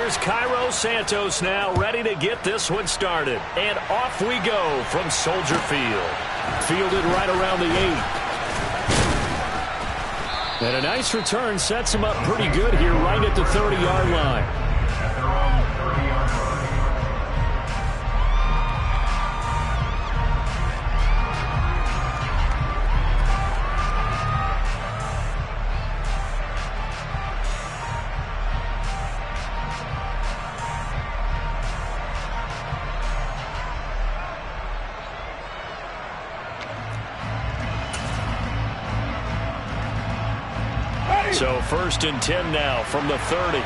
Here's Cairo Santos now ready to get this one started. And off we go from Soldier Field. Fielded right around the 8. And a nice return sets him up pretty good here right at the 30-yard line. So 1st and 10 now from the 30.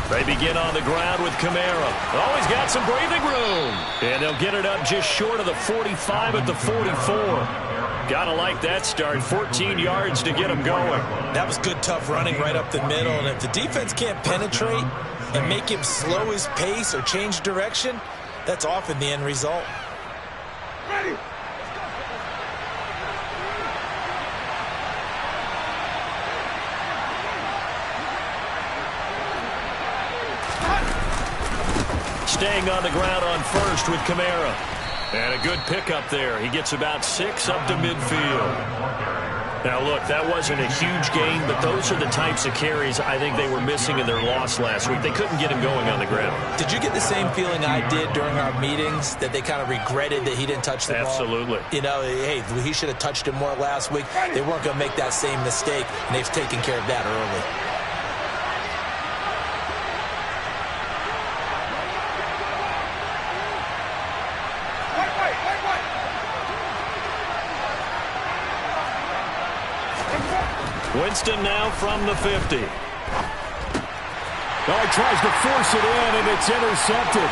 They begin on the ground with Kamara. Oh, he's got some breathing room. And they'll get it up just short of the 45 at the 44. Gotta like that start. 14 yards to get him going. That was good, tough running right up the middle. And if the defense can't penetrate and make him slow his pace or change direction, that's often the end result. Ready. Staying on the ground on 1st with Kamara. And a good pickup there. He gets about 6 up to midfield. Now, look, that wasn't a huge gain, but those are the types of carries I think they were missing in their loss last week. They couldn't get him going on the ground. Did you get the same feeling I did during our meetings, that they kind of regretted that he didn't touch the ball? Absolutely. You know, hey, he should have touched it more last week. They weren't going to make that same mistake, and they've taken care of that early. Winston now from the 50. Oh, he tries to force it in, and it's intercepted.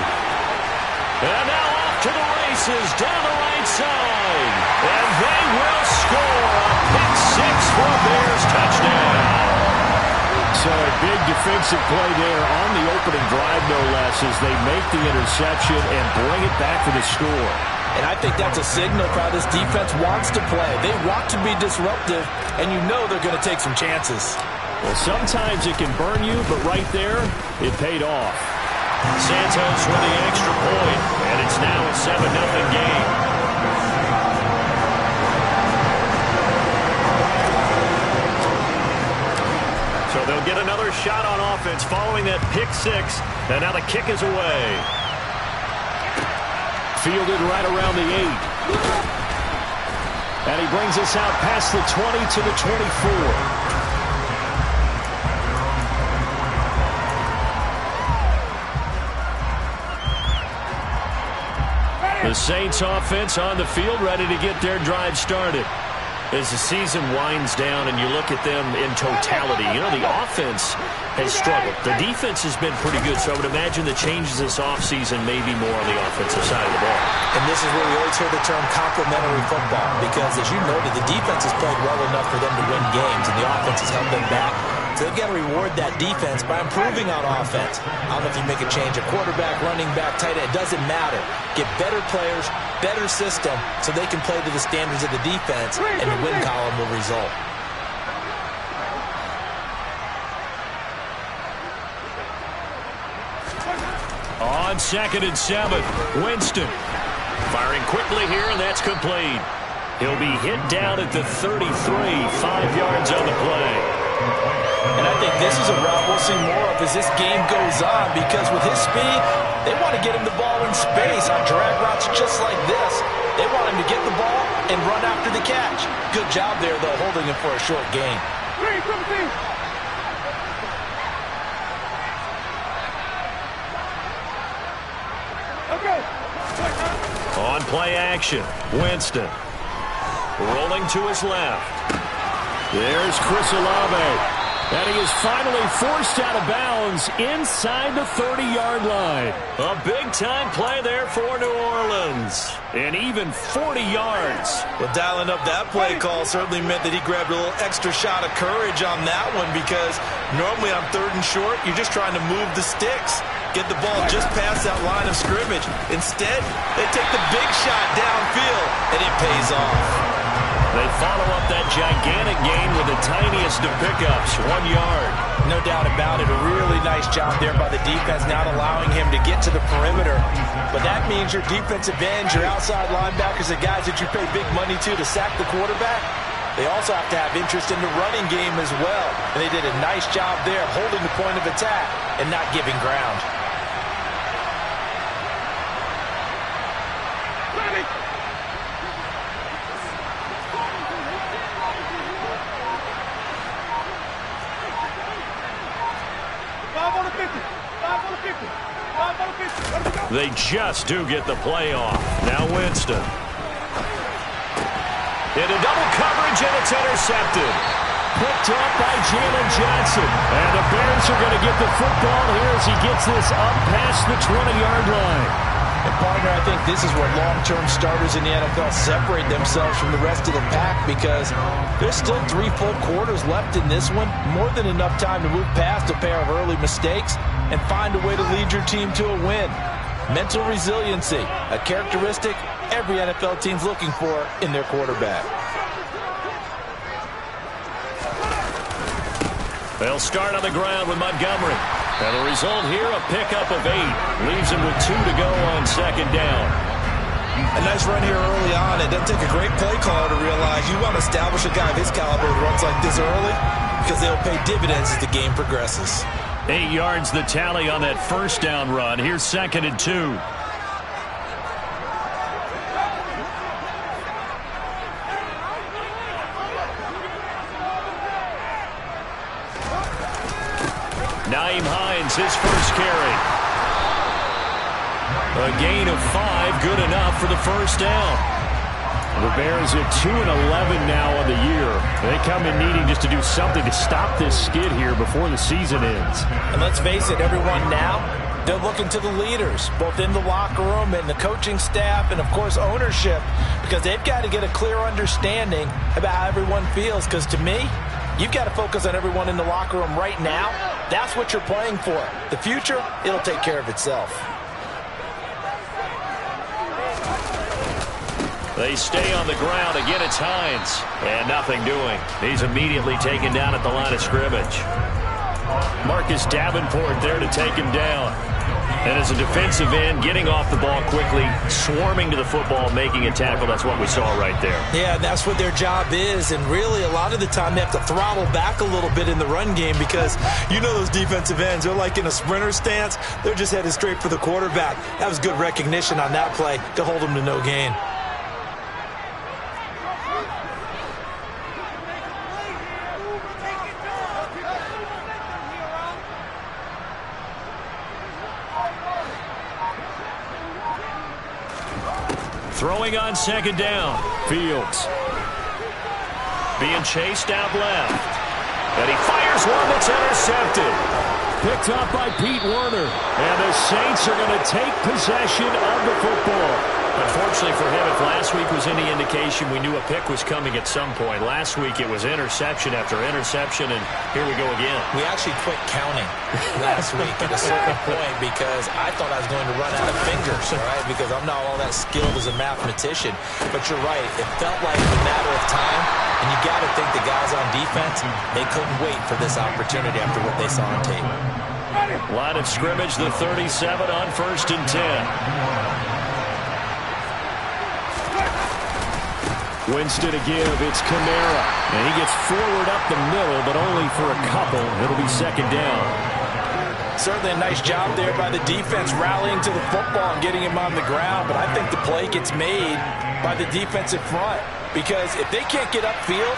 And now off to the races down the right side. And they will score a pick 6 for a Bears touchdown. So a big defensive play there on the opening drive, no less, as they make the interception and bring it back for the score. And I think that's a signal for how this defense wants to play. They want to be disruptive, and you know they're going to take some chances. Well, sometimes it can burn you, but right there, it paid off. Santos with the extra point, and it's now a 7-0 game. So they'll get another shot on offense following that pick 6, and now the kick is away. Fielded right around the 8. And he brings us out past the 20 to the 24. The Saints offense on the field, ready to get their drive started. As the season winds down and you look at them in totality, you know, the offense has struggled. The defense has been pretty good, so I would imagine the changes this offseason may be more on the offensive side of the ball. And this is where we always hear the term complementary football, because as you noted, the defense has played well enough for them to win games, and the offense has held them back. So they've got to reward that defense by improving on offense. I don't know if you make a change, a quarterback, running back, tight end, it doesn't matter. Get better players, better system, so they can play to the standards of the defense, and the win column will result. On 2nd and 7, Winston firing quickly here, and that's complete. He'll be hit down at the 33, 5 yards on the play. And I think this is a route we'll see more of as this game goes on, because with his speed, they want to get him the ball in space on drag routes just like this. They want him to get the ball and run after the catch. Good job there, though, holding him for a short gain. Okay. On play action, Winston rolling to his left. There's Chris Olave. And he is finally forced out of bounds inside the 30-yard line. A big-time play there for New Orleans. And even 40 yards. Well, dialing up that play call certainly meant that he grabbed a little extra shot of courage on that one, because normally on 3rd and short, you're just trying to move the sticks, get the ball just past that line of scrimmage. Instead, they take the big shot downfield, and it pays off. They follow up that gigantic gain with the tiniest of pickups, 1 yard. No doubt about it. A really nice job there by the defense, not allowing him to get to the perimeter. But that means your defensive ends, your outside linebackers, the guys that you pay big money to sack the quarterback, they also have to have interest in the running game as well. And they did a nice job there of holding the point of attack and not giving ground. They just do get the play off. Now Winston. Into double coverage, and it's intercepted. Picked up by Jalen Johnson. And the Bears are going to get the football here as he gets this up past the 20-yard line. And partner, I think this is where long-term starters in the NFL separate themselves from the rest of the pack, because there's still 3 full quarters left in this one. More than enough time to move past a pair of early mistakes and find a way to lead your team to a win. Mental resiliency, a characteristic every NFL team's looking for in their quarterback. They'll start on the ground with Montgomery. And the result here, a pickup of 8. Leaves him with 2 to go on 2nd down. A nice run here early on. It doesn't take a great play caller to realize you want to establish a guy of his caliber that runs like this early, because they'll pay dividends as the game progresses. 8 yards the tally on that 1st down run. Here's 2nd and 2. Nyheim Hines, his first carry. A gain of 5, good enough for the 1st down. The Bears at 2-11 now on the year. They come in needing just to do something to stop this skid here before the season ends. And let's face it, everyone now, they're looking to the leaders, both in the locker room and the coaching staff and, of course, ownership, because they've got to get a clear understanding about how everyone feels, because to me, you've got to focus on everyone in the locker room right now. That's what you're playing for. The future, it'll take care of itself. They stay on the ground. Again, it's Hines. And nothing doing. He's immediately taken down at the line of scrimmage. Marcus Davenport there to take him down. And as a defensive end, getting off the ball quickly, swarming to the football, making a tackle. That's what we saw right there. Yeah, that's what their job is. And really, a lot of the time, they have to throttle back a little bit in the run game, because you know those defensive ends, they're like in a sprinter stance. They're just headed straight for the quarterback. That was good recognition on that play to hold them to no gain. Throwing on 2nd down. Fields. Being chased out left. And he fires one that's intercepted. Picked up by Pete Werner. And the Saints are going to take possession of the football. Unfortunately for him, if last week was any indication, we knew a pick was coming at some point. Last week it was interception after interception, and here we go again. We actually quit counting last week at a certain point, because I thought I was going to run out of fingers, all right, because I'm not all that skilled as a mathematician. But you're right, it felt like a matter of time, and you got to think the guys on defense, they couldn't wait for this opportunity after what they saw on tape. Line of scrimmage, the 37 on 1st and 10. Winston to give. It's Kamara. And he gets forward up the middle, but only for a couple. It'll be 2nd down. Certainly a nice job there by the defense, rallying to the football and getting him on the ground. But I think the play gets made by the defensive front, because if they can't get upfield,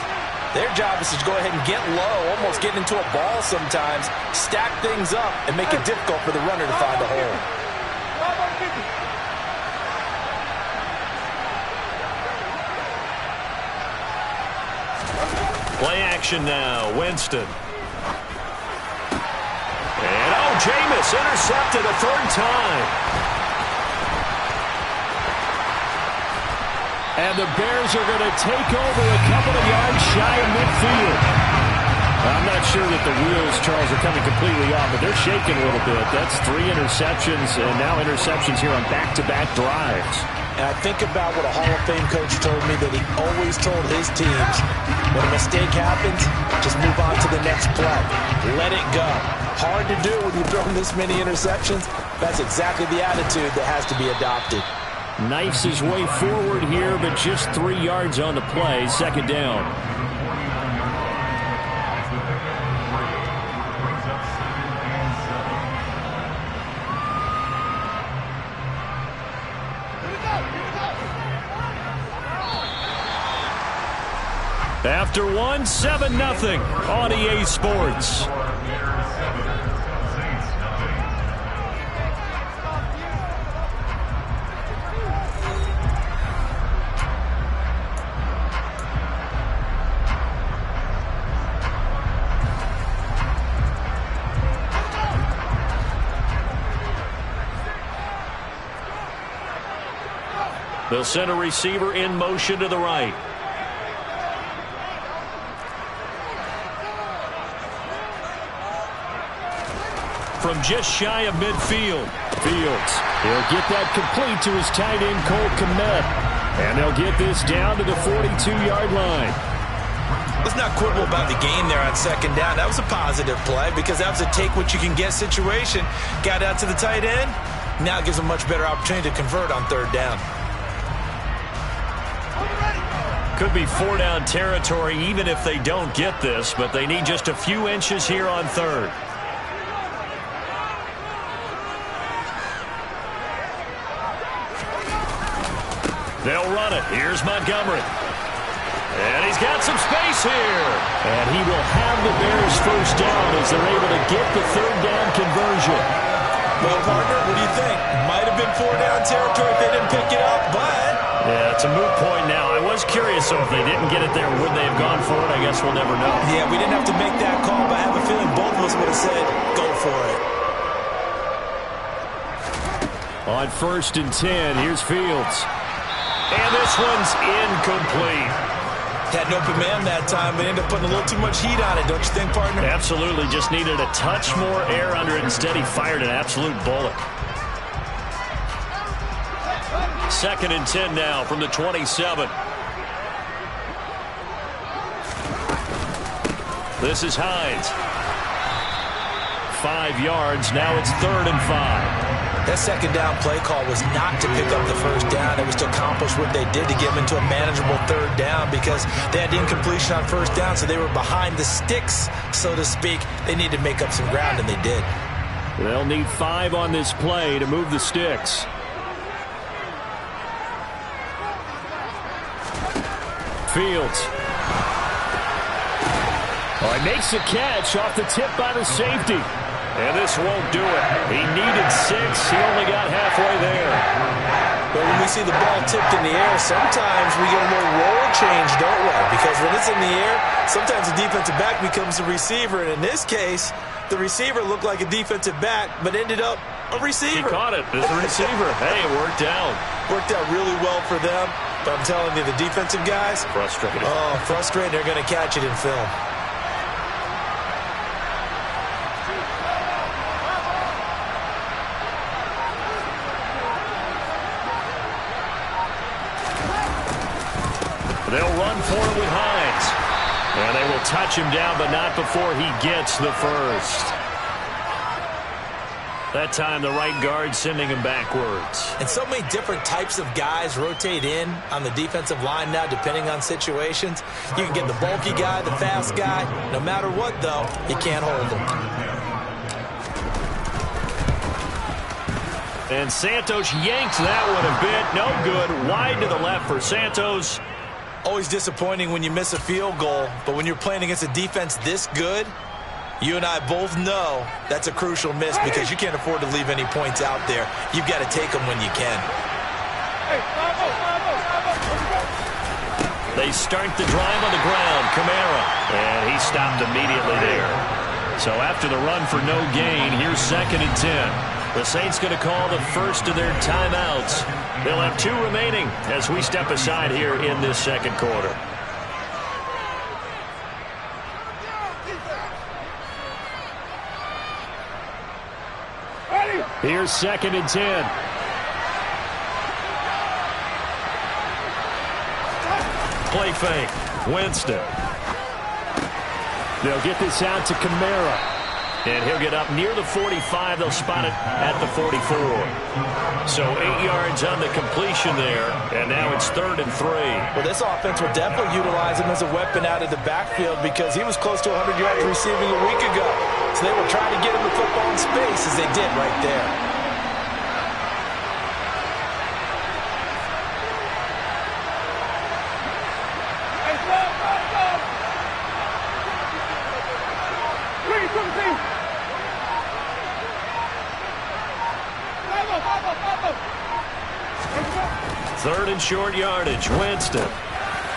their job is to go ahead and get low, almost get into a ball sometimes, stack things up, and make it difficult for the runner to find a hole. Play action now. Winston. And, oh, Jameis intercepted a third time. And the Bears are going to take over a couple of yards shy of midfield. I'm not sure that the wheels, Charles, are coming completely off, but they're shaking a little bit. That's 3 interceptions, and now interceptions here on back-to-back drives. And I think about what a Hall of Fame coach told me, that he always told his teams, when a mistake happens, just move on to the next play. Let it go. Hard to do when you've thrown this many interceptions. That's exactly the attitude that has to be adopted. Knifes his way forward here, but just 3 yards on the play. Second down. After one, 7-0 on EA Sports. They'll send a receiver in motion to the right. From just shy of midfield. Fields. He'll get that complete to his tight end, Cole Kmet. And they'll get this down to the 42-yard line. Let's not quibble about the gain there on second down. That was a positive play because that was a take-what-you-can-get situation. Got out to the tight end. Now it gives a much better opportunity to convert on third down. Could be 4-down territory even if they don't get this, but they need just a few inches here on third. They'll run it. Here's Montgomery. And he's got some space here. And he will have the Bears first down as they're able to get the third down conversion. Well, partner, what do you think? Might have been 4-down territory if they didn't pick it up, but... Yeah, it's a moot point now. I was curious, so if they didn't get it there, would they have gone for it? I guess we'll never know. Yeah, we didn't have to make that call, but I have a feeling both of us would have said, go for it. On 1st and 10, here's Fields. And this one's incomplete. Had an open man that time, but ended up putting a little too much heat on it, don't you think, partner? Absolutely. Just needed a touch more air under it. Instead, he fired an absolute bullet. 2nd and 10 now from the 27. This is Hines. 5 yards. Now it's 3rd and 5. That second down play call was not to pick up the first down. It was to accomplish what they did to get them into a manageable third down because they had incompletion on first down, so they were behind the sticks, so to speak. They needed to make up some ground, and they did. They'll need 5 on this play to move the sticks. Fields. Oh, he makes the catch off the tip by the safety. And this won't do it. He needed 6. He only got halfway there. But when we see the ball tipped in the air, sometimes we get a little roll change, don't we? Because when it's in the air, sometimes the defensive back becomes the receiver. And in this case, the receiver looked like a defensive back, but ended up a receiver. He caught it as a receiver. Hey, it worked out. Worked out really well for them. But I'm telling you, the defensive guys, frustrated. Oh, frustrated. They're going to catch it in film. They'll run for it with Hines. And they will touch him down, but not before he gets the first. That time, the right guard sending him backwards. And so many different types of guys rotate in on the defensive line now, depending on situations. You can get the bulky guy, the fast guy. No matter what, though, you can't hold him. And Santos yanks that one a bit. No good. Wide to the left for Santos. Always disappointing when you miss a field goal, but when you're playing against a defense this good, you and I both know that's a crucial miss because you can't afford to leave any points out there. You've got to take them when you can. They start the drive on the ground. Kamara. And he stopped immediately there. So after the run for no gain, here's 2nd and 10. The Saints going to call the first of their timeouts. They'll have 2 remaining as we step aside here in this second quarter. Here's 2nd and 10. Play fake. Winston. They'll get this out to Kamara. And he'll get up near the 45. They'll spot it at the 44. So 8 yards on the completion there. And now it's 3rd and 3. Well, this offense will definitely utilize him as a weapon out of the backfield because he was close to 100 yards receiving a week ago. So they will try to get him the football in space as they did right there. Third and short yardage. Winston.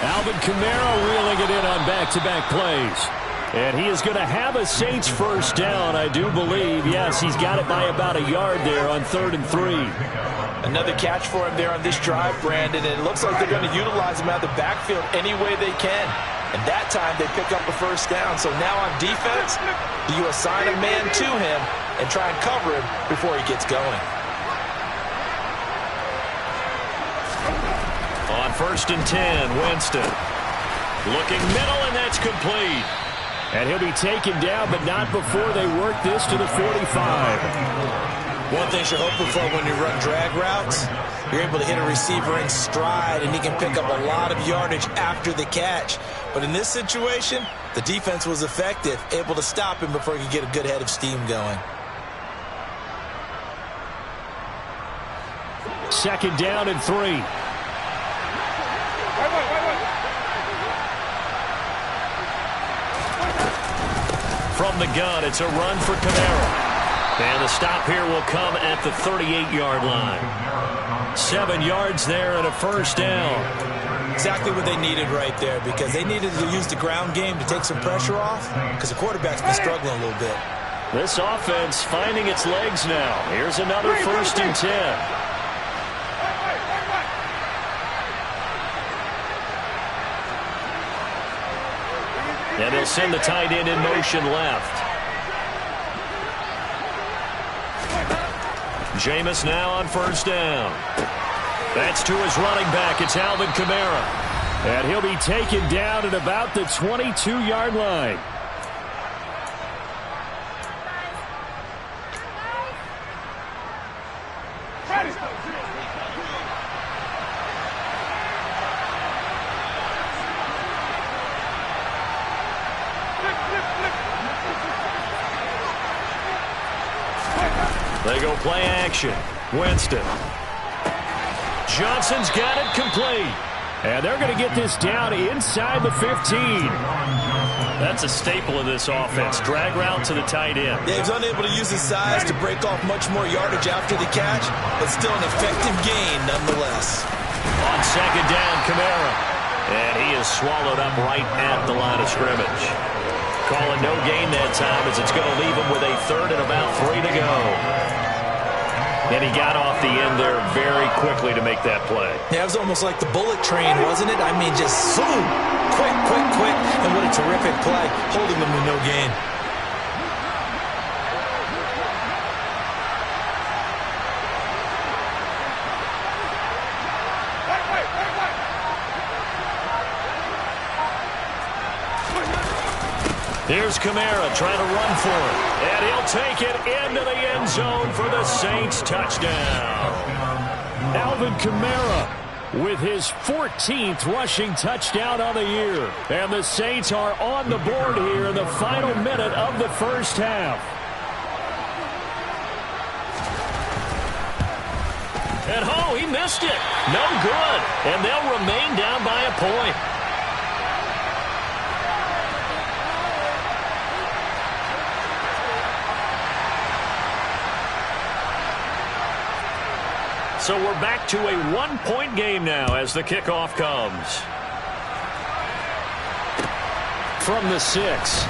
Alvin Kamara reeling it in on back-to-back plays. And he is going to have a Saints first down, I do believe. Yes, he's got it by about a yard there on 3rd and 3. Another catch for him there on this drive, Brandon. And it looks like they're going to utilize him out of the backfield any way they can. And that time they pick up a first down. So now on defense, you assign a man to him and try and cover him before he gets going. On 1st and 10, Winston. Looking middle, and that's complete. And he'll be taken down, but not before they work this to the 45. One thing you're hoping for when you run drag routes, you're able to hit a receiver in stride, and he can pick up a lot of yardage after the catch. But in this situation, the defense was effective, able to stop him before he could get a good head of steam going. 2nd down and 3. From the gun, it's a run for Kamara. And the stop here will come at the 38-yard line. 7 yards there and a first down. Exactly what they needed right there because they needed to use the ground game to take some pressure off because the quarterback's been struggling a little bit. This offense finding its legs now. Here's another 1st and 10. And they'll send the tight end in motion left. Jameis now on first down. That's to his running back. It's Alvin Kamara. And he'll be taken down at about the 22-yard line. They go play action. Winston. Johnson's got it complete. And they're going to get this down inside the 15. That's a staple of this offense. Drag route to the tight end. Yeah, he's unable to use his size to break off much more yardage after the catch, but still an effective gain nonetheless. On 2nd down, Kamara. And he is swallowed up right at the line of scrimmage. Calling no gain that time as it's going to leave him with a 3rd and about 3 to go. And he got off the end there very quickly to make that play. Yeah, it was almost like the bullet train, wasn't it? I mean, just zoom, quick, quick, quick. And what a terrific play, holding them with no gain. Here's Kamara trying to run for it. And he'll take it into the end zone for the Saints touchdown. Alvin Kamara with his 14th rushing touchdown on the year. And the Saints are on the board here in the final minute of the first half. And oh, he missed it. No good. And they'll remain down by a point. So we're back to a one-point game now as the kickoff comes. From the 6.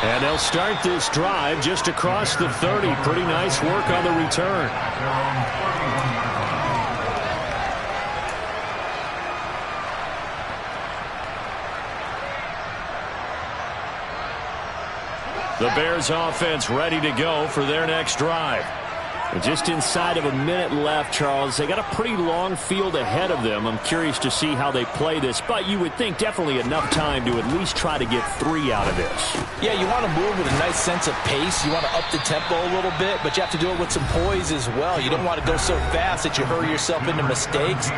And they'll start this drive just across the 30. Pretty nice work on the return. The Bears offense ready to go for their next drive. Just inside of a minute left, Charles. They got a pretty long field ahead of them. I'm curious to see how they play this, but you would think definitely enough time to at least try to get 3 out of this. Yeah, you want to move with a nice sense of pace. You want to up the tempo a little bit, but you have to do it with some poise as well. You don't want to go so fast that you hurry yourself into mistakes.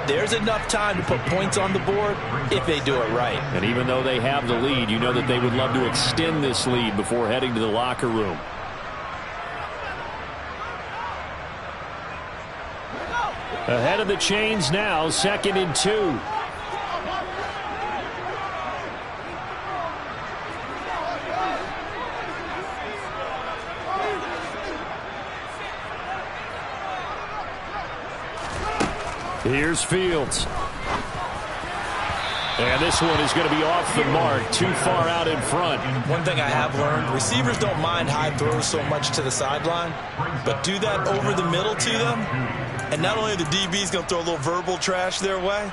There's enough time to put points on the board if they do it right. And even though they have the lead, you know that they would love to extend this lead before heading to the locker room. Ahead of the chains now, 2nd and 2. Here's Fields. And this one is going to be off the mark, too far out in front. One thing I have learned, receivers don't mind high throws so much to the sideline, but do that over the middle to them, and not only are the DBs going to throw a little verbal trash their way,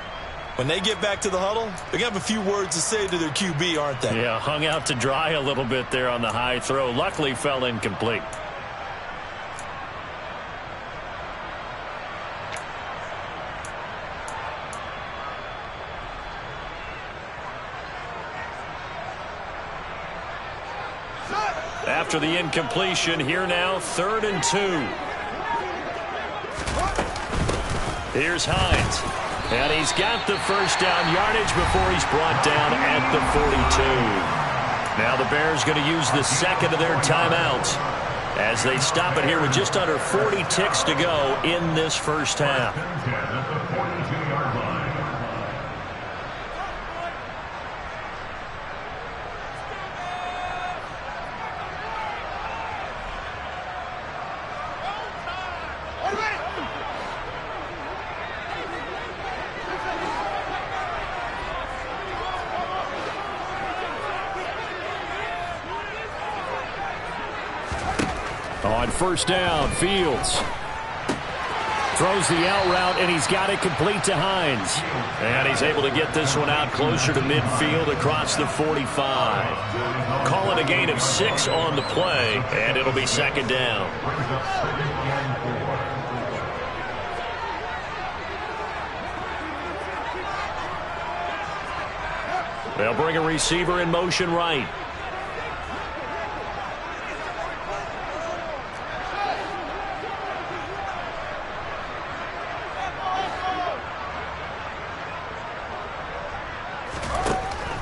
when they get back to the huddle, they're going to have a few words to say to their QB, aren't they? Yeah, hung out to dry a little bit there on the high throw. Luckily fell incomplete. After the incompletion, here now, 3rd and 2. Here's Hines. And he's got the first down yardage before he's brought down at the 42. Now the Bears going to use the second of their timeouts as they stop it here with just under 40 ticks to go in this first half. On first down, Fields throws the out route, and he's got it complete to Hines. And he's able to get this one out closer to midfield across the 45. Call it a gain of 6 on the play, and it'll be 2nd down. They'll bring a receiver in motion right.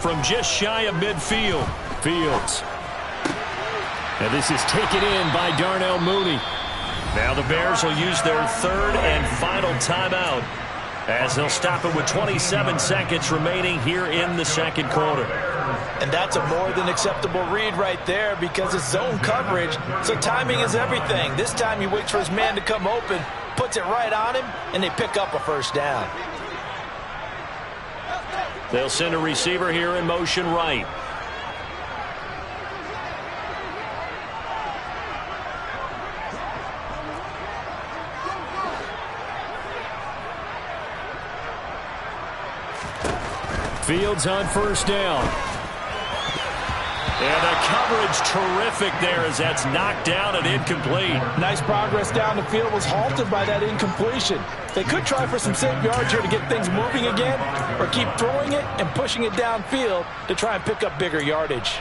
From just shy of midfield, Fields. And this is taken in by Darnell Mooney. Now the Bears will use their 3rd and final timeout as they'll stop it with 27 seconds remaining here in the 2nd quarter. And that's a more than acceptable read right there because it's zone coverage, so timing is everything. This time he waits for his man to come open, puts it right on him, and they pick up a first down. They'll send a receiver here in motion right. Fields on first down. And the coverage terrific there as that's knocked down and incomplete. Nice progress down the field, was halted by that incompletion. They could try for some safe yards here to get things moving again, or keep throwing it and pushing it downfield to try and pick up bigger yardage.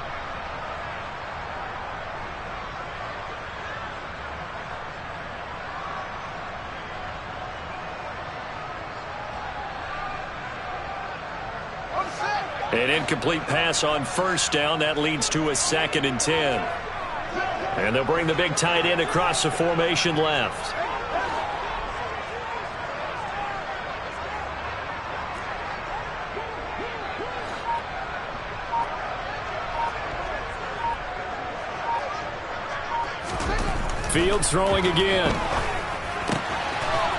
An incomplete pass on first down. That leads to a 2nd and 10. And they'll bring the big tight end across the formation left. Fields throwing again.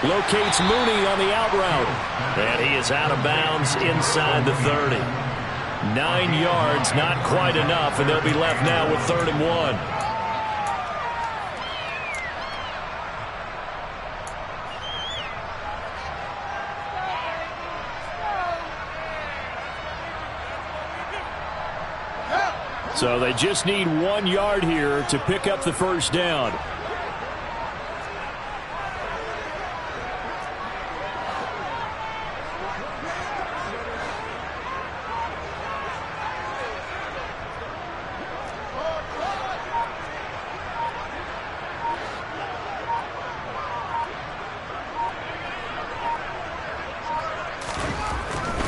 Locates Mooney on the out route. And he is out of bounds inside the 30. 9 yards, not quite enough, and they'll be left now with 3rd and 1. So they just need 1 yard here to pick up the first down.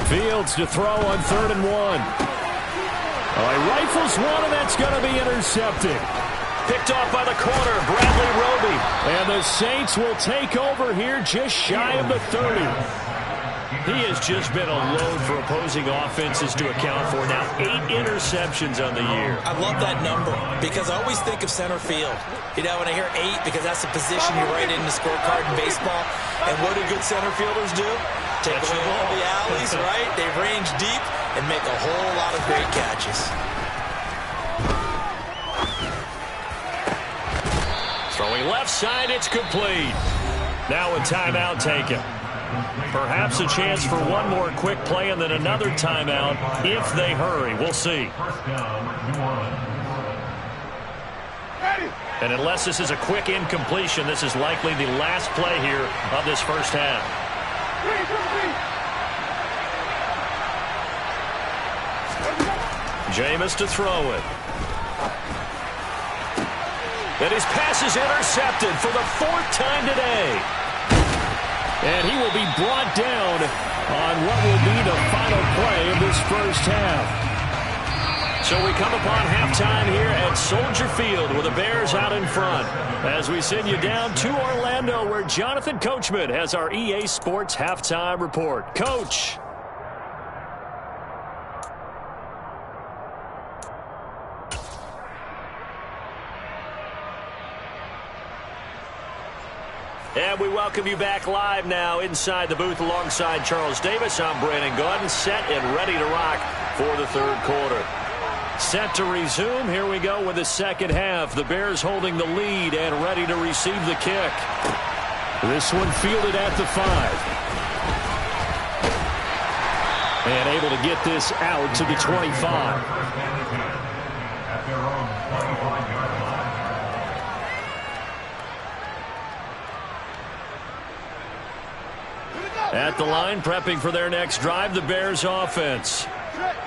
Fields to throw on 3rd and 1. Oh, he rifles one, and that's going to be intercepted. Picked off by the corner, Bradley Roby. And the Saints will take over here just shy of the 30. He has just been a load for opposing offenses to account for. Now 8 interceptions on the year. I love that number because I always think of center field. You know, when I hear 8, because that's the position you write in the scorecard in baseball. And what do good center fielders do? Take away all the alleys, right? They range deep and make a whole lot of great catches. Throwing left side, it's complete. Now a timeout taken. Perhaps a chance for one more quick play and then another timeout if they hurry. We'll see. And unless this is a quick incompletion, this is likely the last play here of this first half. Jameis to throw it. And his pass is intercepted for the 4th time today. And he will be brought down on what will be the final play of this first half. So we come upon halftime here at Soldier Field with the Bears out in front. As we send you down to Orlando, where Jonathan Coachman has our EA Sports Halftime Report. Coach. And we welcome you back live now inside the booth alongside Charles Davis. I'm Brandon Gaudin, set and ready to rock for the 3rd quarter. Set to resume. Here we go with the second half. The Bears holding the lead and ready to receive the kick. This one fielded at the 5. And able to get this out to the 25. At the line, prepping for their next drive, the Bears offense.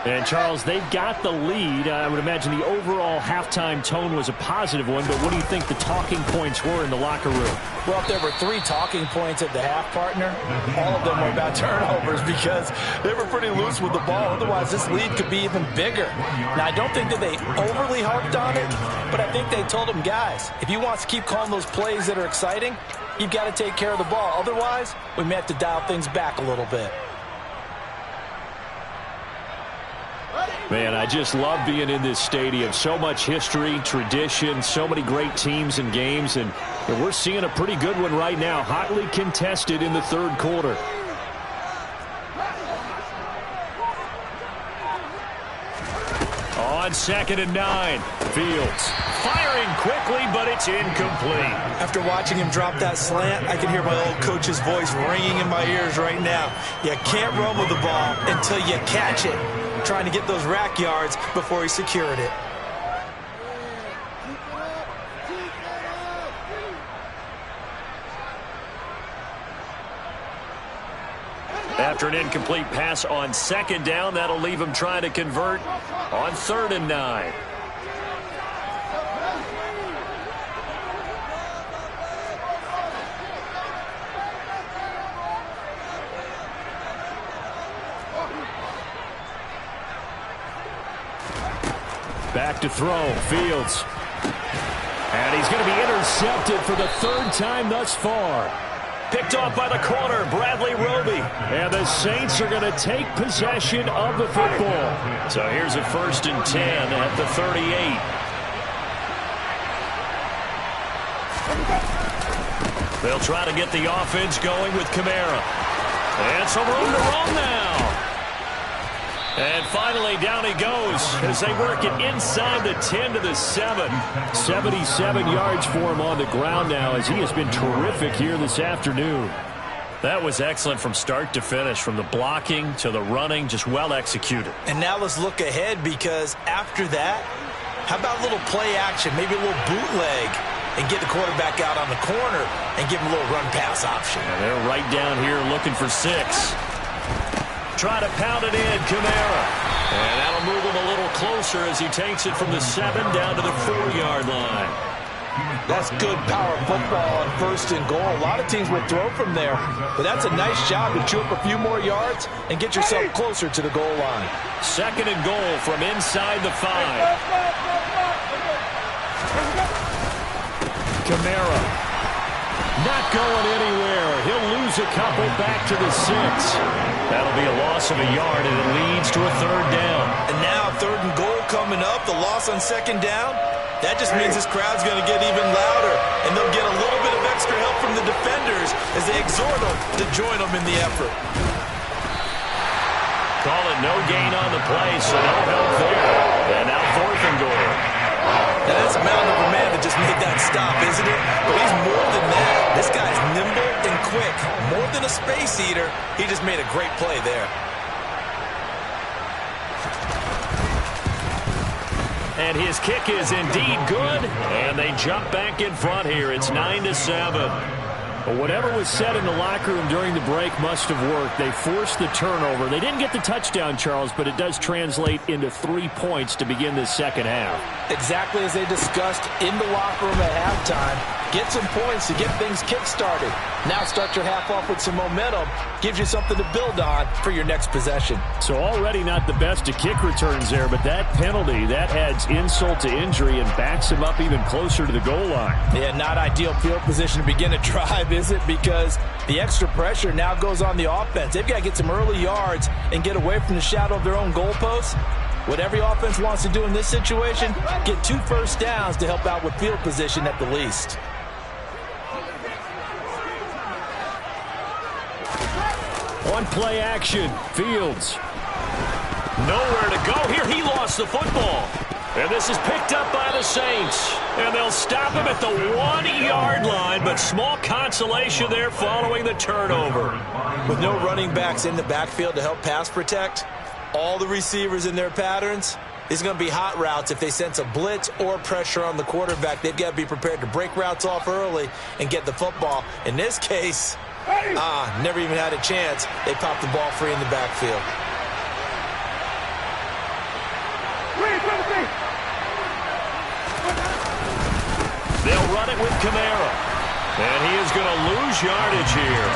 And, Charles, they've got the lead. I would imagine the overall halftime tone was a positive one, but what do you think the talking points were in the locker room? Well, if there were 3 talking points at the half, partner, all of them were about turnovers because they were pretty loose with the ball. Otherwise, this lead could be even bigger. Now, I don't think that they overly harped on it, but I think they told them, guys, if you want to keep calling those plays that are exciting, you've got to take care of the ball. Otherwise, we may have to dial things back a little bit. Man, I just love being in this stadium. So much history, tradition, so many great teams and games, and we're seeing a pretty good one right now, hotly contested in the 3rd quarter. On 2nd and 9, Fields firing quickly, but it's incomplete. After watching him drop that slant, I can hear my old coach's voice ringing in my ears right now. You can't run with the ball until you catch it. Trying to get those rack yards before he secured it. After an incomplete pass on 2nd down, that'll leave him trying to convert on 3rd and 9. Back to throw, Fields. And he's going to be intercepted for the 3rd time thus far. Picked off by the corner, Bradley Roby. And the Saints are going to take possession of the football. So here's a 1st and 10 at the 38. They'll try to get the offense going with Kamara. And some room to run now. And finally, down he goes as they work it inside the 10 to the 7. 77 yards for him on the ground now as he has been terrific here this afternoon. That was excellent from start to finish, from the blocking to the running, just well executed. And now let's look ahead, because after that, how about a little play action, maybe a little bootleg, and get the quarterback out on the corner and give him a little run-pass option. And they're right down here looking for 6. Try to pound it in, Kamara. And that'll move him a little closer as he takes it from the 7 down to the 4-yard line. That's good power football on 1st and goal. A lot of teams will throw from there, but that's a nice job to chew up a few more yards and get yourself closer to the goal line. 2nd and goal from inside the 5. Kamara not going anywhere. He'll lose a couple back to the 6. That'll be a loss of a yard, and it leads to a 3rd down. And now 3rd and goal coming up, the loss on 2nd down. That just means this crowd's going to get even louder, and they'll get a little bit of extra help from the defenders as they exhort them to join them in the effort. Call it no gain on the play, so no help there. And now 4th and goal. Now that's a mountain of a man that just made that stop, isn't it? But he's more than that. This guy's nimble and quick. More than a space eater, he just made a great play there. And his kick is indeed good, and they jump back in front here. It's 9 to 7. Well, whatever was said in the locker room during the break must have worked. They forced the turnover. They didn't get the touchdown, Charles, but it does translate into 3 points to begin this 2nd half. Exactly as they discussed in the locker room at halftime. Get some points to get things kick-started. Now start your half off with some momentum. Gives you something to build on for your next possession. So already not the best of kick returns there, but that penalty, that adds insult to injury and backs him up even closer to the goal line. Yeah, not ideal field position to begin a drive, is it? Because the extra pressure now goes on the offense. They've got to get some early yards and get away from the shadow of their own goalposts. What every offense wants to do in this situation, get 2 first downs to help out with field position at the least. On play action, Fields. Nowhere to go here. He lost the football. And this is picked up by the Saints. And they'll stop him at the 1-yard line, but small consolation there following the turnover. With no running backs in the backfield to help pass protect, all the receivers in their patterns, these are going to be hot routes. If they sense a blitz or pressure on the quarterback, they've got to be prepared to break routes off early and get the football. In this case, never even had a chance. They popped the ball free in the backfield. They'll run it with Kamara. And he is going to lose yardage here.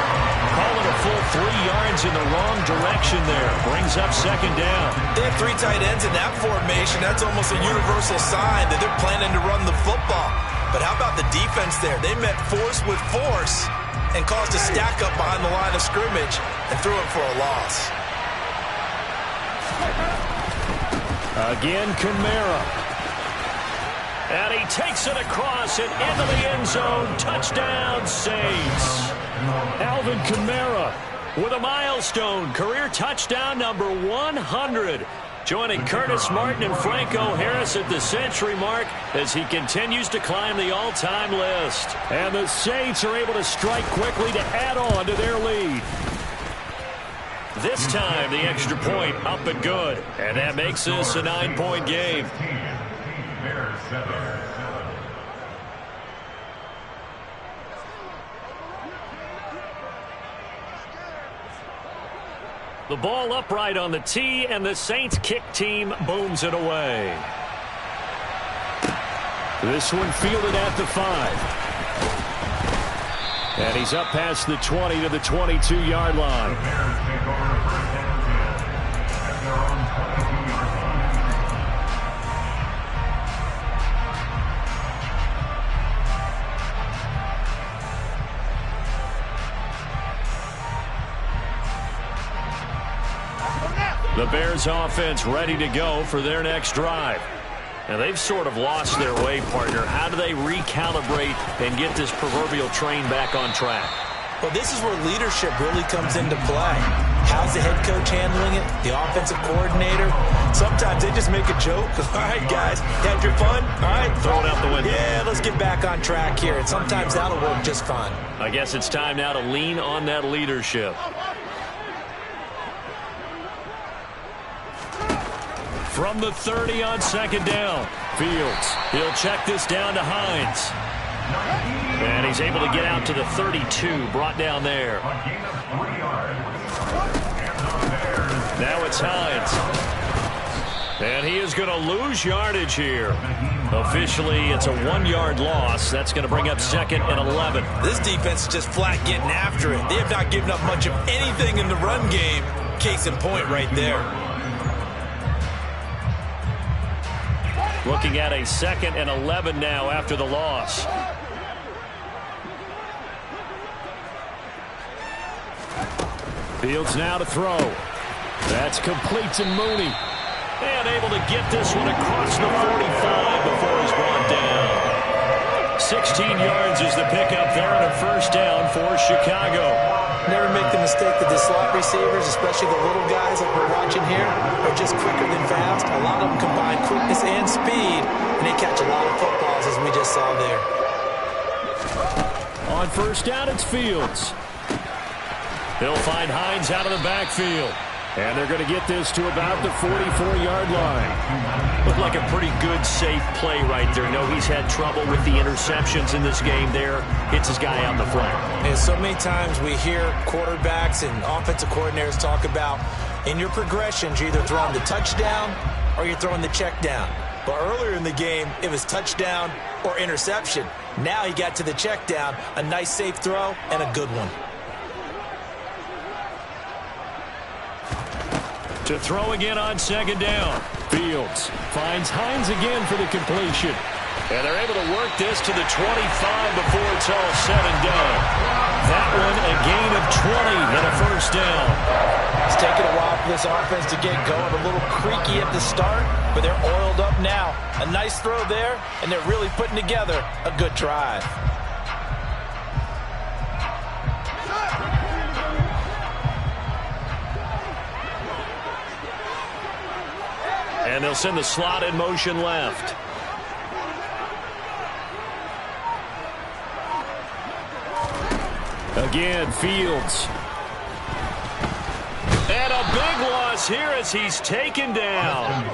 Calling a full 3 yards in the wrong direction there. Brings up 2nd down. They have 3 tight ends in that formation. That's almost a universal sign that they're planning to run the football. But how about the defense there? They met force with force and caused a stack up behind the line of scrimmage and threw it for a loss. Again, Kamara. And he takes it across and into the end zone. Touchdown, Saints. Alvin Kamara with a milestone. Career touchdown number 100. Joining Curtis Martin and Franco Harris at the century mark as he continues to climb the all-time list. And the Saints are able to strike quickly to add on to their lead. This time, the extra point up and good. And that makes this a 9-point game. The ball upright on the tee, and the Saints kick team booms it away. This one fielded at the 5. And he's up past the 20 to the 22-yard line. The Bears offense ready to go for their next drive. And they've sort of lost their way, partner. How do they recalibrate and get this proverbial train back on track? Well, this is where leadership really comes into play. How's the head coach handling it? The offensive coordinator? Sometimes they just make a joke. All right, guys, had your fun? All right, throw it out the window. Yeah, let's get back on track here. And sometimes that'll work just fine. I guess it's time now to lean on that leadership. From the 30 on second down, Fields. He'll check this down to Hines. And he's able to get out to the 32, brought down there. Now it's Hines. And he is going to lose yardage here. Officially, it's a 1-yard loss. That's going to bring up 2nd and 11. This defense is just flat getting after it. They have not given up much of anything in the run game. Case in point right there. Looking at a 2nd and 11 now after the loss. Fields now to throw. That's complete to Mooney. And able to get this one across the 45 before he's brought down. 16 yards is the pickup there and a first down for Chicago. Never make the mistake that the slot receivers, especially the little guys that we're watching here, are just quicker than fast. A lot of them combine quickness and speed, and they catch a lot of footballs, as we just saw there. On first down, it's Fields. They'll find Hines out of the backfield. And they're going to get this to about the 44-yard line. Looked like a pretty good, safe play right there. No, he's had trouble with the interceptions in this game there. Hits his guy out in the front. And so many times we hear quarterbacks and offensive coordinators talk about, in your progressions, you're either throwing the touchdown or you're throwing the check down. But earlier in the game, it was touchdown or interception. Now he got to the check down, a nice safe throw, and a good one. To throw again on second down. Fields finds Hines again for the completion. And they're able to work this to the 25 before it's all said and done. That one a gain of 20 and a first down. It's taken a while for this offense to get going. A little creaky at the start, but they're oiled up now. A nice throw there, and they're really putting together a good drive. And they'll send the slot in motion left. Again, Fields. And a big loss here as he's taken down.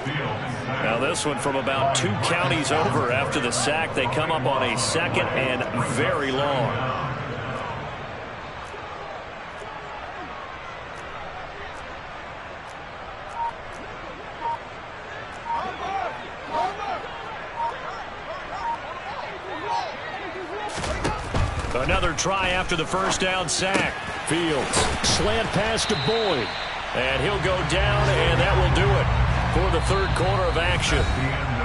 Now this one from about 2 counties over after the sack. They come up on a 2nd and very long. Another try after the first down sack. Fields, slant pass to Boyd. And he'll go down, and that will do it for the 3rd quarter of action.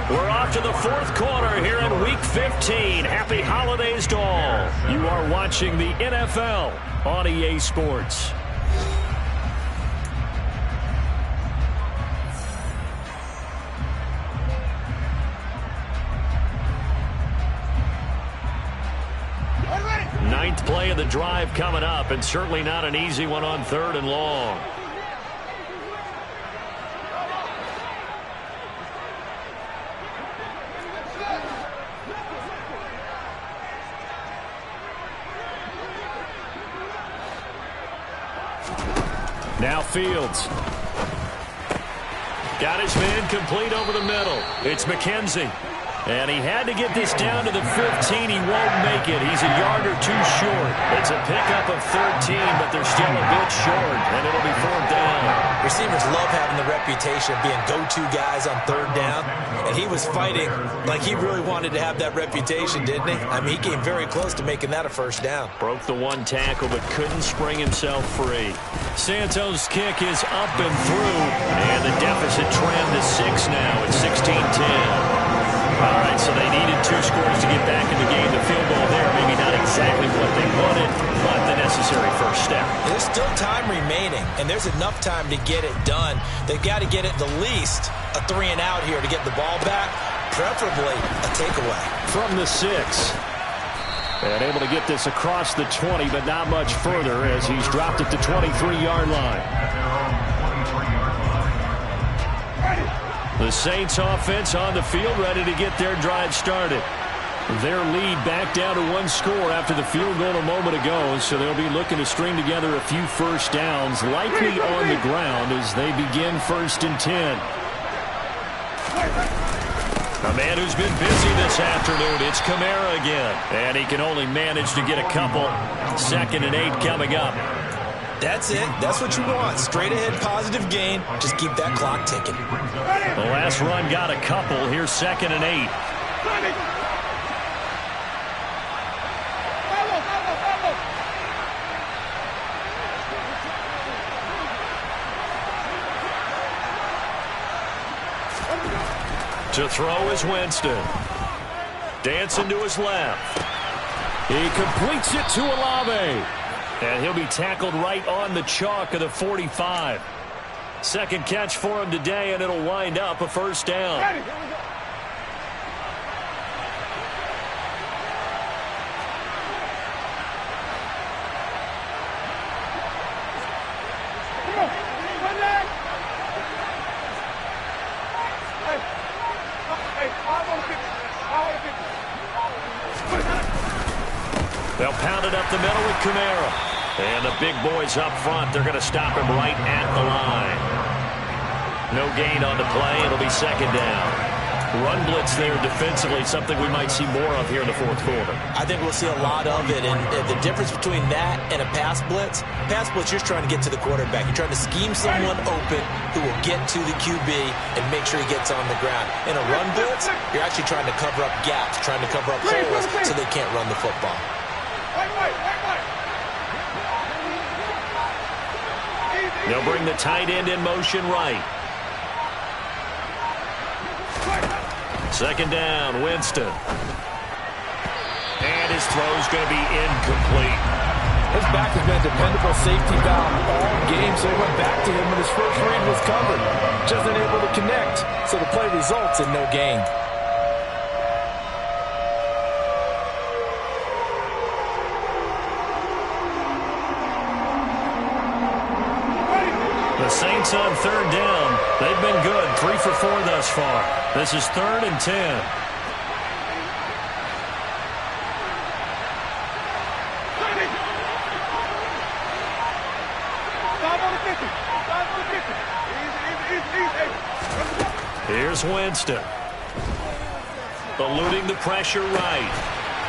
We're off to the 4th quarter here in Week 15. Happy holidays to all. You are watching the NFL on EA Sports. Ninth play of the drive coming up, and certainly not an easy one on 3rd and long. Now Fields. Got his man complete over the middle. It's McKenzie. And he had to get this down to the 15. He won't make it. He's a yard or 2 short. It's a pickup of 13, but they're still a bit short, and it'll be 4th down. Receivers love having the reputation of being go-to guys on 3rd down, and he was fighting like he really wanted to have that reputation, didn't he? I mean, he came very close to making that a first down. Broke the 1 tackle, but couldn't spring himself free. Santos' kick is up and through, and the deficit trimmed to 6 now. It's 16-10. All right, so they needed 2 scores to get back in the game. The field goal there, maybe not exactly what they wanted, but the necessary first step. There's still time remaining, and there's enough time to get it done. They've got to get it the least a 3 and out here to get the ball back, preferably a takeaway. From the 6. And able to get this across the 20, but not much further as he's dropped at the 23-yard line. The Saints offense on the field, ready to get their drive started. Their lead back down to 1 score after the field goal a moment ago, so they'll be looking to string together a few first downs, likely on the ground as they begin 1st and 10. A man who's been busy this afternoon, it's Kamara again. And he can only manage to get a couple. 2nd and 8 coming up. That's it. That's what you want. Straight ahead positive gain. Just keep that clock ticking. The last run got a couple. Here's 2nd and 8. To throw is Winston. Dancing to his left. He completes it to Olave. And he'll be tackled right on the chalk of the 45. 2nd catch for him today, and it'll wind up a 1st down. They'll pound it up the middle with Kamara. And the big boys up front, they're going to stop him right at the line. No gain on the play. It'll be 2nd down. Run blitz there defensively, something we might see more of here in the 4th quarter. I think we'll see a lot of it, and the difference between that and a pass blitz, you're trying to get to the quarterback. You're trying to scheme someone open who will get to the QB and make sure he gets on the ground. In a run blitz, you're actually trying to cover up gaps, trying to cover up holes so they can't run the football. They'll bring the tight end in motion right. 2nd down, Winston. And his throw's going to be incomplete. His back has been a dependable safety valve all game, so he went back to him when his first read was covered. Just unable to connect, so the play results in no gain. The Saints on 3rd down. They've been good. 3 for 4 thus far. This is 3rd and 10. Here's Winston. Eluding the pressure right.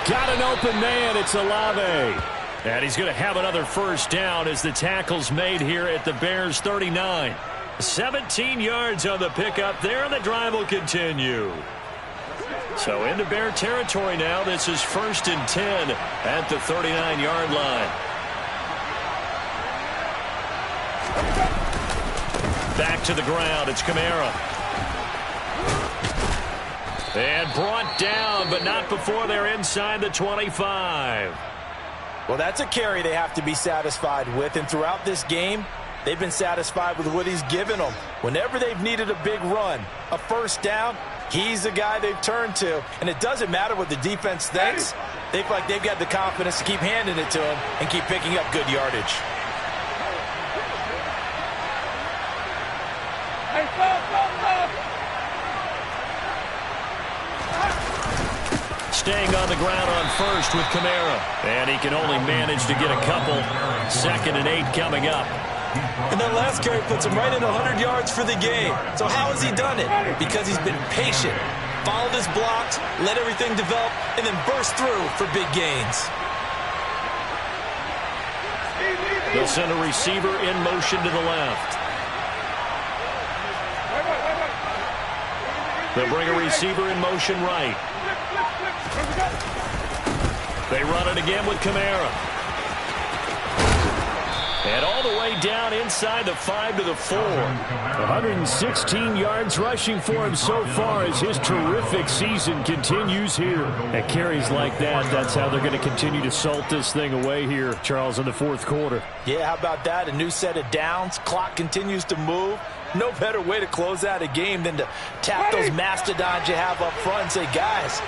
Got an open man. It's Olave. And he's going to have another 1st down as the tackle's made here at the Bears 39. 17 yards on the pickup there, and the drive will continue. So into Bear territory now. This is 1st and 10 at the 39-yard line. Back to the ground. It's Kamara. And brought down, but not before they're inside the 25. Well, that's a carry they have to be satisfied with, and throughout this game, they've been satisfied with what he's given them. Whenever they've needed a big run, a 1st down, he's the guy they've turned to. And it doesn't matter what the defense thinks. They feel like they've got the confidence to keep handing it to him and keep picking up good yardage. Staying on the ground on 1st with Kamara. And he can only manage to get a couple. 2nd and 8 coming up. And that last carry puts him right in 100 yards for the game. So how has he done it? Because he's been patient, followed his blocks, let everything develop, and then burst through for big gains. They'll send a receiver in motion to the left. They'll bring a receiver in motion right. They run it again with Kamara. And all the way down inside the 5 to the 4. 116 yards rushing for him so far as his terrific season continues here. At carries like that, that's how they're going to continue to salt this thing away here, Charles, in the 4th quarter. Yeah, how about that? A new set of downs. Clock continues to move. No better way to close out a game than to tap those mastodons you have up front and say, guys,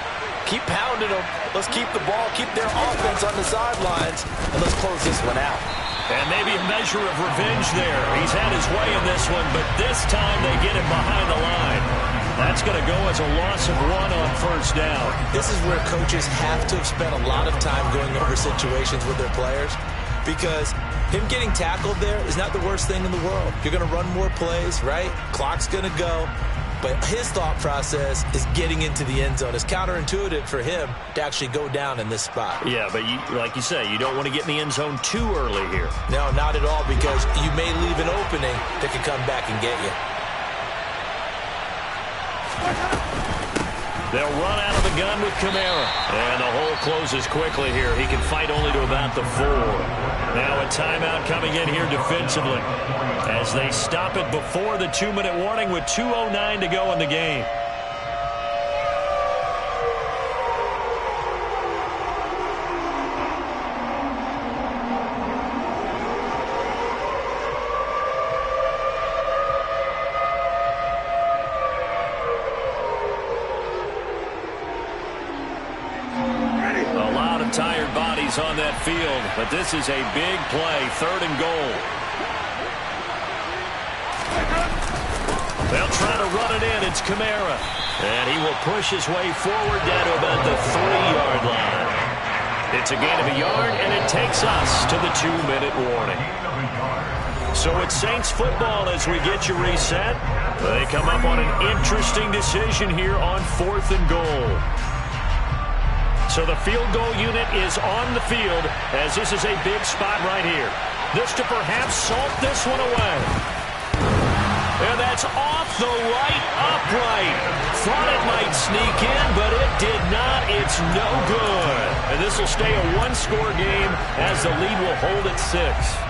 Keep pounding them. Let's keep the ball, keep their offense on the sidelines, and let's close this one out. And maybe a measure of revenge there. He's had his way in this one, but this time they get him behind the line. That's going to go as a loss of 1 on first down. This is where coaches have to have spent a lot of time going over situations with their players, because him getting tackled there is not the worst thing in the world. You're going to run more plays, right? Clock's going to go. But his thought process is getting into the end zone. It's counterintuitive for him to actually go down in this spot. Yeah, but like you say, you don't want to get in the end zone too early here. No, not at all, because you may leave an opening that can come back and get you. They'll run out of the gun with Kamara. And the hole closes quickly here. He can fight only to about the 4. Now a timeout coming in here defensively as they stop it before the 2-minute warning with 2:09 to go in the game. Tired bodies on that field, but this is a big play, 3rd and goal. They'll try to run it in. It's Kamara, and he will push his way forward down to about the 3-yard line. It's a gain of a yard, and it takes us to the 2-minute warning. So it's Saints football as we get you reset. They come up on an interesting decision here on 4th and goal. So the field goal unit is on the field as this is a big spot right here. This to perhaps salt this one away. And that's off the right upright. Thought it might sneak in, but it did not. It's no good. And this will stay a 1-score game as the lead will hold at 6.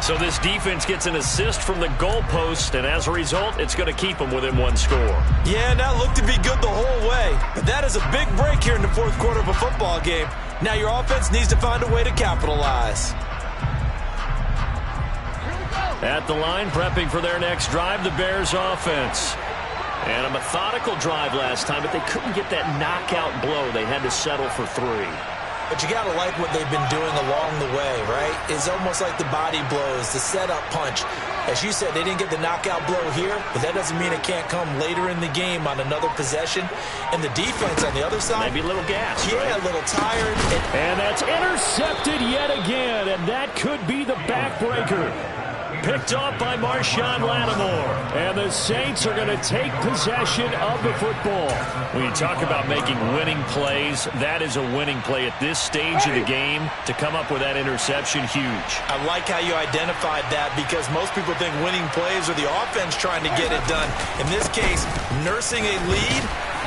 So this defense gets an assist from the goalpost, and as a result, it's going to keep them within 1 score. Yeah, and that looked to be good the whole way. But that is a big break here in the 4th quarter of a football game. Now your offense needs to find a way to capitalize. At the line, prepping for their next drive, the Bears offense. And a methodical drive last time, but they couldn't get that knockout blow. They had to settle for 3. But you got to like what they've been doing along the way, right? It's almost like the body blows, the setup punch. As you said, they didn't get the knockout blow here, but that doesn't mean it can't come later in the game on another possession. And the defense on the other side, maybe a little gas. Yeah, right? A little tired. And that's intercepted yet again, and that could be the backbreaker. Picked off by Marshawn Lattimore. And the Saints are going to take possession of the football. When you talk about making winning plays, that is a winning play at this stage of the game. To come up with that interception, huge. I like how you identified that, because most people think winning plays are the offense trying to get it done. In this case, nursing a lead,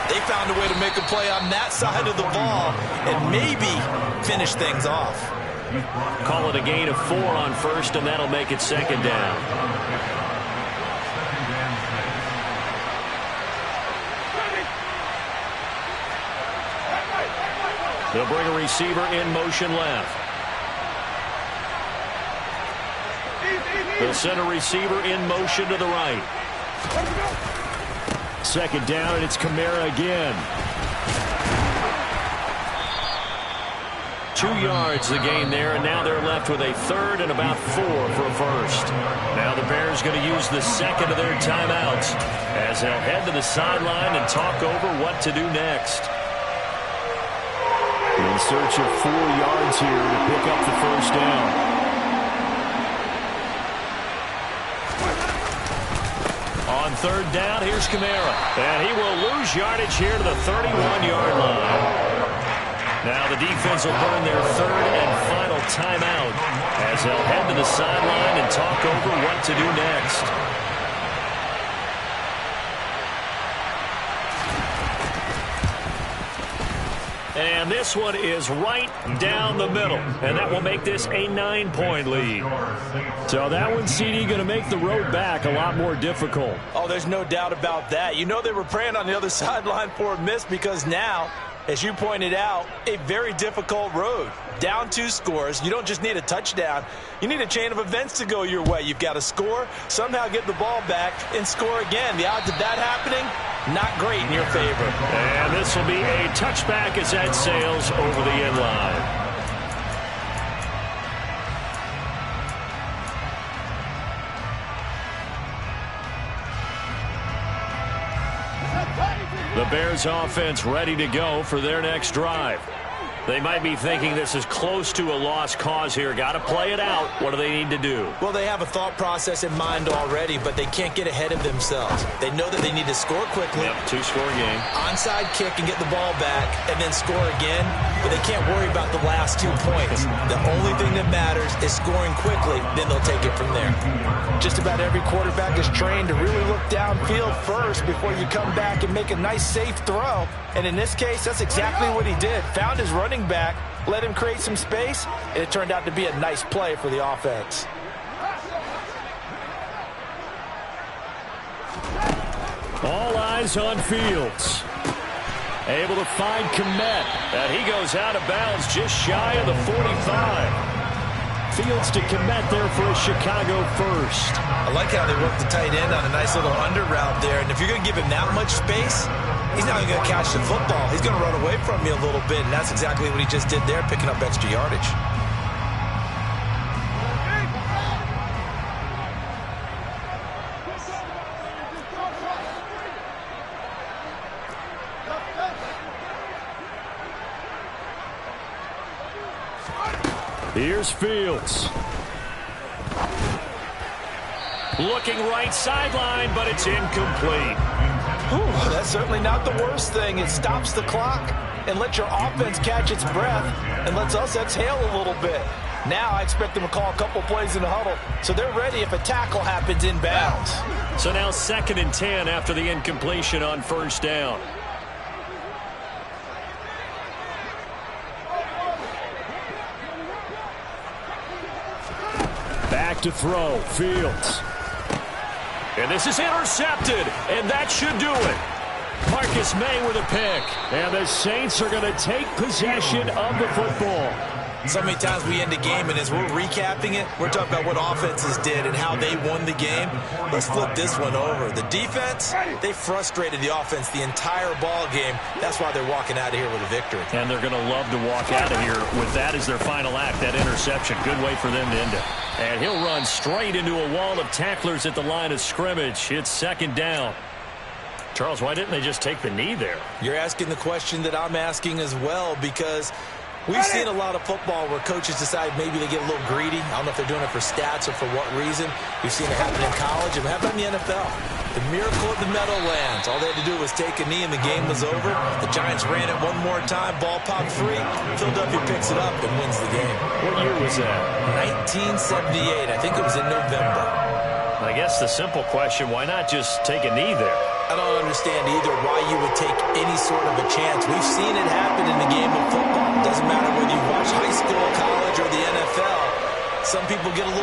they found a way to make a play on that side of the ball and maybe finish things off. Call it a gain of 4 on first, and that'll make it 2nd down. They'll bring a receiver in motion left. They'll send a receiver in motion to the right. 2nd down, and it's Kamara again. 2 yards the gain there, and now they're left with a 3rd and about 4 for a first. Now the Bears going to use the 2nd of their timeouts as they'll head to the sideline and talk over what to do next. In search of 4 yards here to pick up the first down. On 3rd down, here's Kamara. And he will lose yardage here to the 31-yard line. Now the defense will burn their 3rd and final timeout as they'll head to the sideline and talk over what to do next. And this one is right down the middle, and that will make this a 9-point lead. So that one, CD, going to make the road back a lot more difficult. Oh, there's no doubt about that. You know they were praying on the other sideline for a miss, because now, as you pointed out, a very difficult road. Down 2 scores. You don't just need a touchdown. You need a chain of events to go your way. You've got to score, somehow get the ball back, and score again. The odds of that happening, not great in your favor. And this will be a touchback as that sails over the end line. The Bears offense ready to go for their next drive. They might be thinking this is close to a lost cause here. Got to play it out. What do they need to do? Well, they have a thought process in mind already, but they can't get ahead of themselves. They know that they need to score quickly. Yep, two-score game. Onside kick and get the ball back and then score again, but they can't worry about the last 2 points. The only thing that matters is scoring quickly, then they'll take it from there. Just about every quarterback is trained to really look downfield first before you come back and make a nice, safe throw. And in this case, that's exactly what he did. Found his running back, let him create some space, and it turned out to be a nice play for the offense. All eyes on Fields. Able to find Kmet. And he goes out of bounds just shy of the 45. Fields to Kmet there for a Chicago first. I like how they work the tight end on a nice little under route there. And if you're going to give him that much space, he's not going to catch the football. He's going to run away from you a little bit, and that's exactly what he just did there, picking up extra yardage. Here's Fields. Looking right sideline, but it's incomplete. Ooh, that's certainly not the worst thing. It stops the clock and lets your offense catch its breath and lets us exhale a little bit. Now I expect them to call a couple plays in the huddle, so they're ready if a tackle happens inbounds. So now 2nd and 10 after the incompletion on first down. Back to throw. Fields. And this is intercepted, and that should do it. Marcus May with a pick. And the Saints are going to take possession of the football. So many times we end a game, and as we're recapping it, we're talking about what offenses did and how they won the game. Let's flip this one over. The defense, they frustrated the offense the entire ball game. That's why they're walking out of here with a victory. And they're going to love to walk out of here with that as their final act, that interception. Good way for them to end it. And he'll run straight into a wall of tacklers at the line of scrimmage. It's 2nd down. Charles, why didn't they just take the knee there? You're asking the question that I'm asking as well, because we've seen a lot of football where coaches decide maybe they get a little greedy. I don't know if they're doing it for stats or for what reason. We've seen it happen in college and happen in the NFL. The miracle of the Meadowlands. All they had to do was take a knee and the game was over. The Giants ran it one more time. Ball popped free. Philadelphia picks it up and wins the game. What year was that? 1978. I think it was in November. I guess the simple question, why not just take a knee there? I don't understand either why you would take any sort of a chance. We've seen it happen in the game of football. It doesn't matter whether you watch high school, college, or the NFL. Some people get a little